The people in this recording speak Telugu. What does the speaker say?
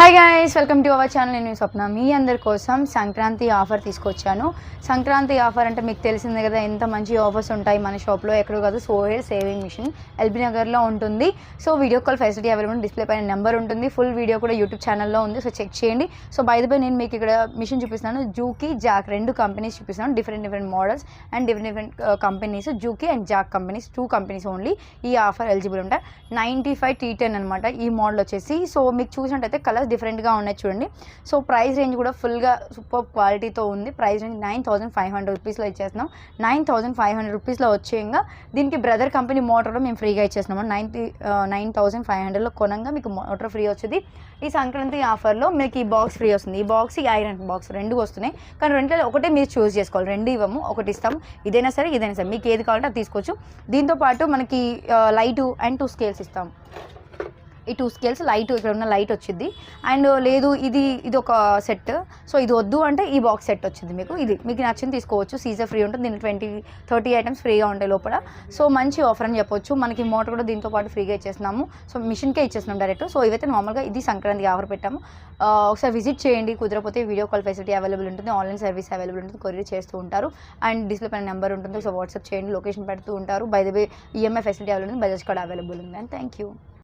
Hi guys, welcome to our channel. నేను స్వప్న మీ అందరి కోసం సంక్రాంతి ఆఫర్ తీసుకొచ్చాను. సంక్రాంతి ఆఫర్ అంటే మీకు తెలిసిందే కదా, ఎంత మంచి ఆఫర్స్ ఉంటాయి మన షాప్లో. ఎక్కడో కాదు, సోహెల్ సేవింగ్ మిషన్ ఎల్బీ నగర్లో ఉంటుంది. So video call facility available, display పైన నెంబర్ ఉంటుంది. ఫుల్ వీడియో కూడా యూట్యూబ్ ఛానల్లో ఉంది, సో చెక్ చేయండి. సో బై ద బై నేను మీకు ఇక్కడ మిషన్ చూపిస్తున్నాను. జూకి, జాక్ రెండు కంపెనీస్ చూపిస్తున్నాను. Different models and different companies. Juki and Jack companies, 2 companies only ఈ ఆఫర్ ఎలిజిబుల్ ఉంటాయి. 95 T10 అనమాట ఈ మోడల్ వచ్చేసి. సో మీకు చూసినట్టయితే కలర్స్ డిఫరెంట్గా ఉన్నాయి చూడండి. సో ప్రైస్ రేంజ్ కూడా ఫుల్గా సూపర్ క్వాలిటీతో ఉంది. ప్రైస్ రేంజ్ 9500 రూపీస్లో ఇచ్చేస్తున్నాం. 9500 రూపీస్లో వచ్చేయంగా దీనికి బ్రదర్ కంపెనీ మోటార్ మేము ఫ్రీగా ఇచ్చేస్తున్నాము. 9500లో కొనంగా మీకు మోటార్ ఫ్రీ వచ్చింది. ఈ సంక్రాంతి ఆఫర్లో మీకు ఈ బాక్స్ ఫ్రీ వస్తుంది. ఈ బాక్స్, ఈ ఐరన్ బాక్స్ రెండు వస్తున్నాయి. కానీ రెంట్లో ఒకటే మీరు చూస్ చేసుకోవాలి. రెండు ఇవ్వము, ఒకటి ఇస్తాము. ఇదైనా సరే మీకు ఏది కావాలంటే అది తీసుకోవచ్చు. దీంతోపాటు మనకి లైటు అండ్ 2 స్కేల్స్ ఇస్తాం. ఈ 2 స్కేల్స్, లైట్ ఇక్కడ ఉన్న లైట్ వచ్చింది. అండ్ లేదు ఇది ఒక సెట్, సో ఇది వద్దు అంటే ఈ బాక్స్ సెట్ వచ్చింది. మీకు నచ్చింది తీసుకోవచ్చు. సీజర్ ఫ్రీ ఉంటుంది. దీనికి 20-30 ఐటమ్స్ ఫ్రీగా ఉంటాయి లోపల. సో మంచి ఆఫర్ అని చెప్పొచ్చు. మనకి మోటార్ కూడా దీంతో పాటు ఫ్రీగా ఇచ్చేస్తున్నాము. సో మిషన్కే ఇచ్చేస్తున్నాం డైరెక్ట్. సో ఇవైతే నార్మల్గా ఇది సంక్రాంతి ఆఫర్ పెట్టాము. ఒకసారి విజిట్ చేయండి. కుదరపోతే వీడియో కాల్ ఫెసిలిటీ అవైలబుల్ ఉంటుంది. ఆన్లైన్ సర్వీస్ అవైలబుల్ ఉంటుంది. కొరియర్ చేస్తూ ఉంటారు. అండ్ డిస్ప్లే పైన నెంబర్ ఉంటుంది. సో వాట్సాప్ చేయండి, లొకేషన్ పెడుతూ ఉంటారు. By the way EMI facility available ఉంది. బజాజ్ కార్డ్ అవైలబుల్ ఉంది. And thank you.